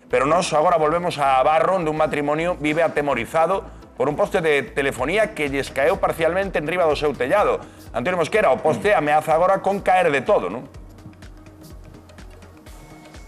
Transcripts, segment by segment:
pero nós agora volvemos a Barro, onde un matrimonio vive atemorizado por un poste de telefonía que lles caeu parcialmente enriba do seu tellado. Antonio Mosquera, o poste ameaza agora con caer de todo, non?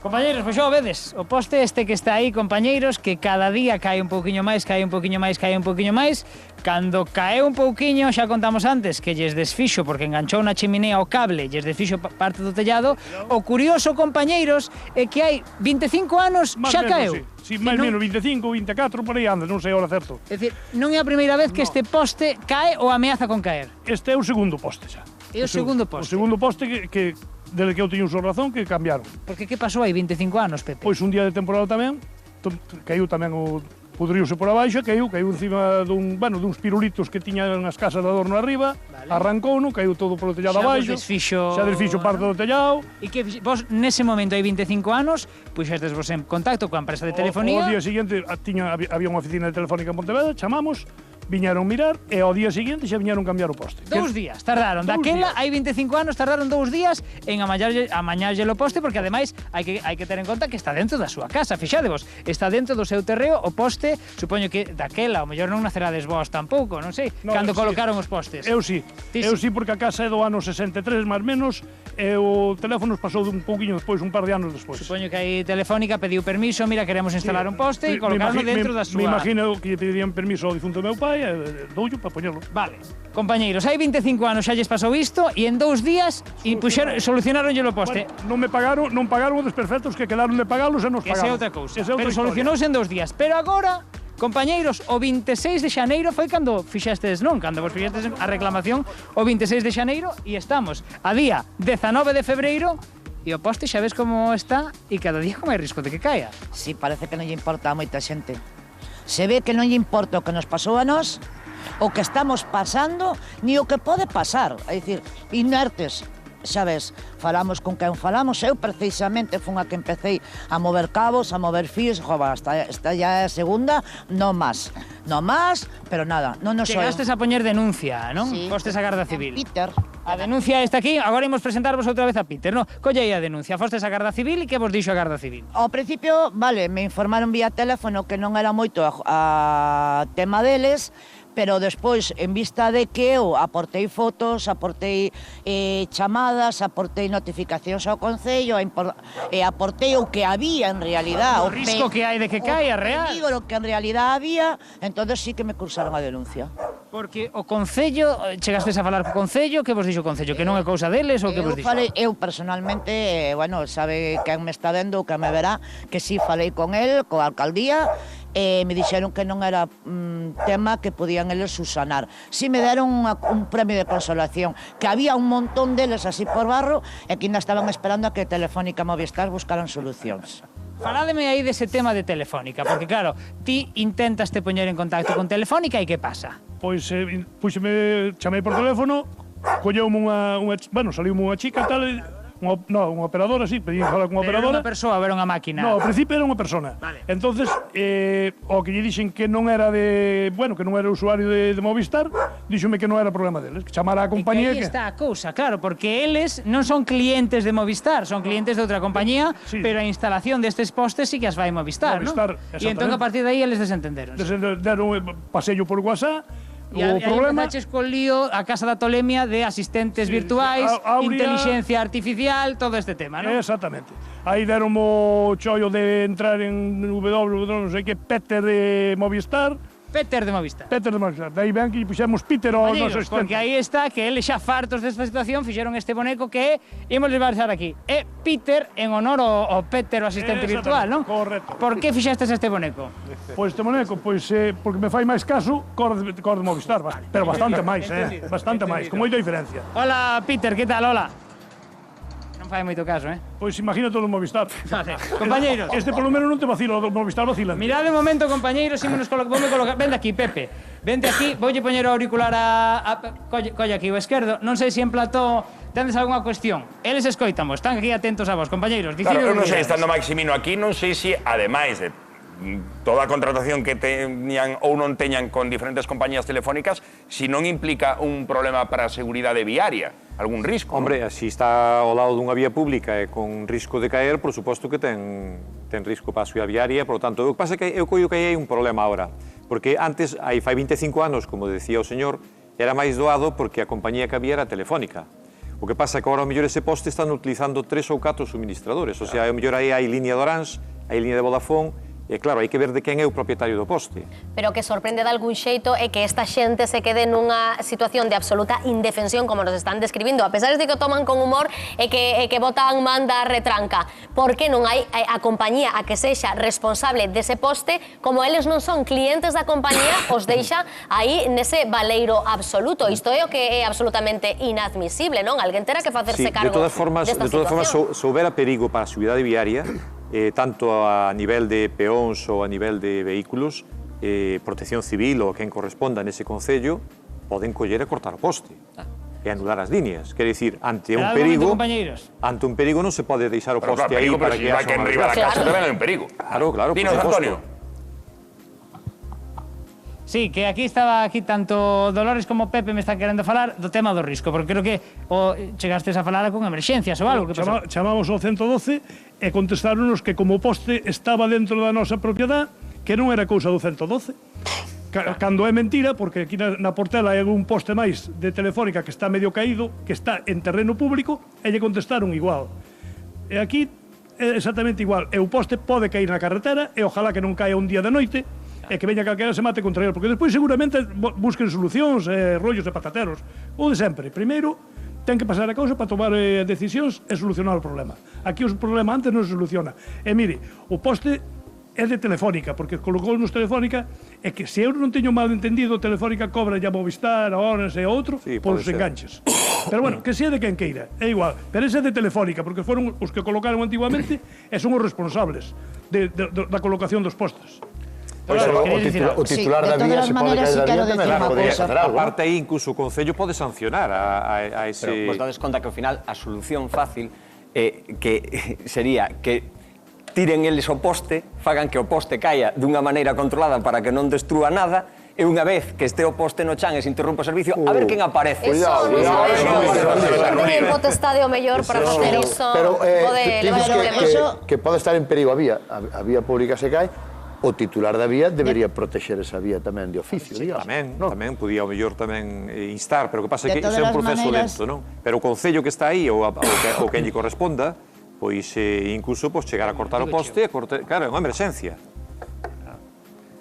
Compañeiros, pois xa o vedes, o poste este que está aí, compañeiros, que cada día cae un pouquiño máis, cae un pouquiño máis, cae un pouquiño máis. Cando caeu un pouquiño, xa contamos antes, que lles desfixo, porque enganchou na chiminea o cable, lles desfixo parte do tellado. O curioso, compañeiros, é que hai 25 anos xa caeu. Sí, máis menos 25, 24, por aí anda, non sei o certo. É dicir, non é a primeira vez que este poste cae ou ameaza con caer. Este é o segundo poste xa. É o segundo poste. O segundo poste que desde que eu teño uso razón, que cambiaron. Porque que pasou aí 25 anos, Pepe? Pois un día de temporada tamén, caiu tamén o pudriuse por abaixo, caiu encima duns pirulitos que tiñan as casas de adorno arriba, arrancou, caiu todo polo tellado abaixo, xa desfixo parte do tellado. E que vos, nese momento, hai 25 anos, puxestes vos en contacto coa empresa de telefonía. O día seguinte había unha oficina de telefónica en Pontevedra, chamamos, viñeron mirar e ao día seguinte xa viñeron cambiar o poste. 2 días tardaron. Daquela, hai 25 anos, tardaron 2 días en amañarlle o poste, porque ademais hai que ter en conta que está dentro da súa casa. Fixadevos, está dentro do seu terreo o poste. Supoño que daquela, o mellor non nacerades vos tampouco, non sei, cando colocaron os postes. Eu sí, porque a casa é do ano 63, máis menos, e o teléfono pasou un pouquiño despois, un par de anos despois. Supoño que aí Telefónica pediu permiso, mira, queremos instalar un poste, e colocaron dentro da súa... Me imagino que pedían permiso ao difunto meu pai, doullo para poñerlo. Vale. Compañeiros, hai 25 anos xa lles pasou isto e en 2 días solucionaronlle o poste. Bueno, non pagaron os desperfectos que quedaron de pagalos e nos pagamos. Esa é outra cousa. Pero solucionouse en 2 días. Pero agora, compañeiros, o 26 de xaneiro foi cando fixestes, non? Cando vos fixestes a reclamación o 26 de xaneiro e estamos a día 19 de febreiro e o poste xa ves como está e cada día con máis risco de que caia. Sí, parece que non lle importa a moita xente. Se ve que non lle importa o que nos pasou a nós, o que estamos pasando, ni o que pode pasar. É dicir, inertes, xa ves, falamos con quen falamos, eu precisamente fun a que empecé a mover cabos, a mover fíos, esta ya é a segunda, non máis, pero nada, non nos soe. Chegastes a poñer denuncia, non? Sí. Fostes a Garda Civil. Peter. A denuncia está aquí, agora imos presentarvos outra vez a Peter, non? Colle aí a denuncia, fostes a Garda Civil e que vos dixo a Garda Civil? Ao principio, vale, me informaron vía teléfono que non era moito a tema deles, pero despois, en vista de que eu aportei fotos, aportei chamadas, aportei notificacións ao Concello, e aportei o que había en realidad. O risco que hai de que caia real. O que en realidad había, entonces sí que me cursaron a denuncia. Porque o Concello, chegastes a falar co Concello, que vos dixo o Concello? Que non é cousa deles ou que vos dixo? Eu personalmente, bueno, sabe quen me está vendo, quen me verá, que sí falei con el, coa alcaldía, e me dixeron que non era tema que podían eles subsanar. Si me deron un premio de consolación, que había un montón deles así por Barro e que ainda estaban esperando a que Telefónica e Movistar buscaran solucións. Faládeme aí dese tema de Telefónica, porque claro, ti intentas te poñer en contacto con Telefónica e que pasa? Pois chamei por teléfono, colleume saliume unha chica tal, unha operadora, sí, pedí falar con unha operadora. Era unha persoa, era unha máquina? No, ao principio era unha persona. Vale. Entonces, o que lle dixen que non era que non era usuario de Movistar, díxome que non era problema deles, que chamara a compañía. E que aí está a cousa, claro, porque eles non son clientes de Movistar, son clientes de outra compañía, sí, pero a instalación destes postes sí que as vai Movistar, non? E entón, a partir de aí, eles desentenderon. Pasello por WhatsApp. E aí empezaches con lío a Casa da Tolemia de asistentes virtuais, inteligencia artificial, todo este tema, non? Exactamente. Aí deron o chollo de entrar en non sei que, Peter de Movistar. Peter de Movistar. Peter de Movistar. Daí ven que puxemos Peter ao noso asistente. Porque aí está que eles xa fartos desta situación fixeron este boneco que imos levar aquí. É Peter en honor ao Peter, o asistente virtual, non? Correcto. Por que fixestes este boneco? Pois este boneco, porque me fai máis caso cor de Movistar, pero bastante máis, bastante máis, con moita diferencia. Hola, Peter, que tal? Hola. Non fai moito caso, Pois imagina todo o Movistar. Vale. Compañeiros. Este polo menos non te vacila, o Movistar vacila. Mirad un momento, compañeiros, voume colocar... Vende aquí, Pepe. Vente aquí, voulle poñer o auricular colle aquí o esquerdo. Non sei se en plató tendes algunha cuestión. Eles escoitamos, están aquí atentos a vos, compañeiros. Claro, eu non sei, estando Maximino aquí, non sei se, ademais de toda a contratación que teñan ou non teñan con diferentes compañías telefónicas, si non implica un problema para a seguridade viaria, algún risco. Hombre, así está ao lado dunha vía pública e con risco de caer, por suposto que ten ten risco para a súa viaria, por lo tanto, o que pasa é que eu coido que hai un problema ahora, porque antes, aí fai 25 anos, como decía o señor, era máis doado porque a compañía que había era Telefónica. O que pasa é que agora, ao mellor, ese poste están utilizando 3 ou 4 suministradores. O sea, ao mellor aí hai línea de Orange, hai línea de Vodafone, e claro, hai que ver de quen é o propietario do poste. Pero que sorprende de algún xeito é que esta xente se quede nunha situación de absoluta indefensión, como nos están describindo, a pesar de que o toman con humor e que botan manda retranca. Por que non hai a compañía a que sexa responsable dese poste, como eles non son clientes da compañía, os deixa aí nese baleiro absoluto. Isto é o que é absolutamente inadmisible, non? Alguén terá que facerse cargo desta situación. De todas formas, se houbera perigo para a seguridade viaria, tanto a nivel de peóns ou a nivel de vehículos, Protección Civil ou quen corresponda nese concello poden coller e cortar o poste e anular as líneas. Quer dicir, ante un perigo non se pode deixar o poste aí para que haxa unha desgracia. Pero se vai que enriba da casa tamén hai un perigo. Claro, claro, por suposto. Antonio. Sí, que aquí tanto Dolores como Pepe me están querendo falar do tema do risco, porque creo que chegastes a falar con emerxencias ou algo. Chamamos ao 112 e contestaronos que como o poste estaba dentro da nosa propiedade, que non era cousa do 112. Cando é mentira, porque aquí na Portela hai un poste máis de Telefónica que está medio caído, que está en terreno público, e lle contestaron igual. E aquí é exactamente igual. E o poste pode cair na carretera, e ojalá que non caia un día de noite, e que veña calquera se mate contra ele, porque despois seguramente busquen solucións, rollos de patateros, o de sempre. Primeiro, ten que pasar a causa para tomar decisións e solucionar o problema. Aquí o problema antes non se soluciona. E mire, o poste é de Telefónica, porque colocou nos Telefónica, e que se eu non teño mal entendido, Telefónica cobra ya Movistar, a Orange e a outro, por os enganches. Pero bueno, que sea de quen queira, é igual. Pero ese é de Telefónica, porque foron os que colocaron antiguamente e son os responsables da colocación dos postes. O titular da vía se pode caer da vía tamén podría facer algo. Aparte aí, incluso o Concello pode sancionar a ese... Pero vos dades conta que ao final a solución fácil que sería que tiren eles o poste, fagan que o poste caia dunha maneira controlada para que non destrúa nada, e unha vez que este o poste no chan e se interrompe o servicio, a ver quen aparece. Cuidado, cuidado. Potestade o mellor para facer iso. Pero que pode estar en perigo a vía pública se cae, o titular da vía debería protexer esa vía tamén de oficio, digamos. Tamén, podía ao mellor tamén instar, pero o que pasa é que iso é un proceso lento, non? Pero o Concello que está aí, ou quen lle corresponda, pois incluso chegar a cortar o poste, claro, é unha emerxencia.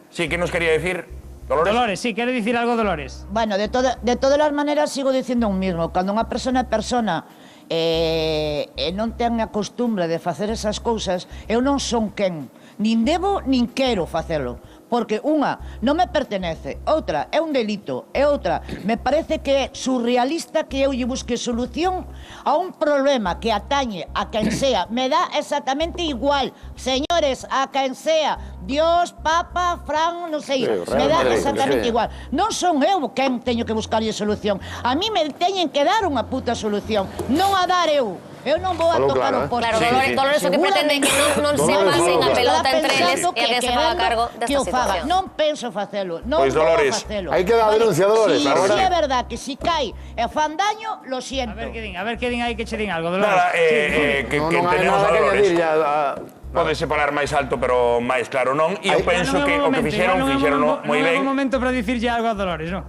Sí, que nos quería decir Dolores? Dolores, sí, quere dicir algo Dolores. Bueno, de todas as maneiras sigo dicindo un mismo. Cando unha persona é persona e non ten a costumbre de facer esas cousas, eu non son quen. Nin debo, nin quero facelo. Porque unha, non me pertenece, outra, é un delito, e outra, me parece que é surrealista que eu lle busque solución a un problema que atañe a quen sea. Me dá exactamente igual, señores, a quen sea. Dios, Papa, Fran, non sei, me dá exactamente igual. Non son eu quen teño que buscarlle solución. A mí me teñen que dar unha puta solución, non a dar eu. Eu non vou a tocar o poste. Claro, Dolores o que pretende é que non se pasen a pelota entre eles e alguén se faga cargo desta situación. Non penso facelo, non pois, vou Dolores, facelo. Hai que dar denunciadores. Si é verdad que si cae e fan daño, lo siento. A ver que din aí que che din algo, Dolores. Nada, que entendemos a Dolores. Pode falar máis alto, pero máis claro non. E eu penso que o que fixeron moi ben. Non é un momento para dicirlle algo a Dolores, non?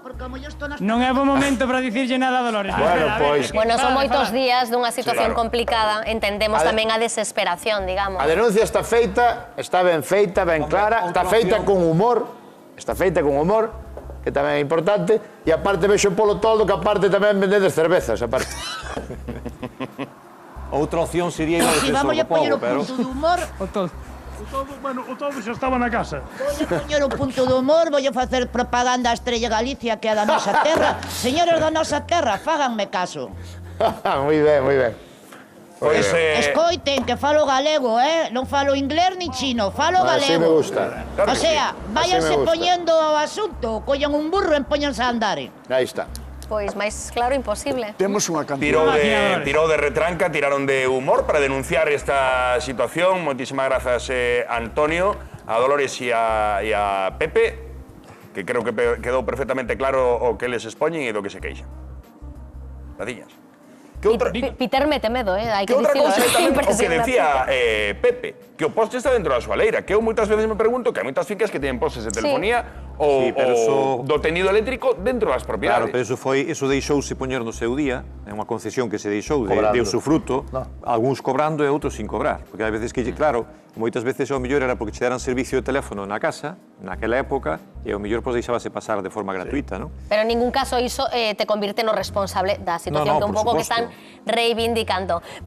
Porque como yo estou nas... Non é bo momento para dicirlle nada a Dolores. Bueno, son moitos días dunha situación complicada. Entendemos tamén a desesperación, digamos. A denuncia está feita, está ben feita, ben clara, está feita con humor, que tamén é importante, e aparte vexo polo toldo que aparte tamén vendedes cervezas, aparte. Outra opción sería ir ao defensor do povo, pero... Si vamos a poñer o punto do humor... O todo xa estaba na casa. Vou poñer o punto do humor, vou facer propaganda a Estrella Galicia, que é da nosa terra. Señores da nosa terra, fáganme caso. Moi ben, moi ben. Pois, escoiten, que falo galego, non falo inglés ni chino, falo galego. Así me gusta. O sea, váyanse poñendo ao asunto, collan un burro e poñanse a andar. Aí está. Pois máis claro imposible. Temos unha cantidad. Tirou de retranca, tiraron de humor para denunciar esta situación. Moitísimas grazas, Antonio, a Dolores e a Pepe, que creo que quedou perfectamente claro o que les expoñen e do que se queixan. Graciñas. Peter mete medo, hai que Que outra dicilo. cousa é tamén o que Impresionante. decía Pepe, que o poste está dentro da súa leira, que eu moitas veces me pregunto que hai moitas fincas que teñen postes de telefonía ou Sí, pero eso- do tendido eléctrico dentro das Claro, propiedades. pero eso deixouse poñer no seu día, é unha concesión que se deixou de Cobrando. usufruto, No. algúns cobrando e outros sin cobrar, porque hai veces que, claro, moitas veces ao mellor era porque che deran servicio de teléfono na casa, naquela época, e ao mellor pois deixábase pasar de forma gratuita, non? Pero en ningún caso iso te convirte no responsable da situación No, que un por pouco que suposto. están reivindicando.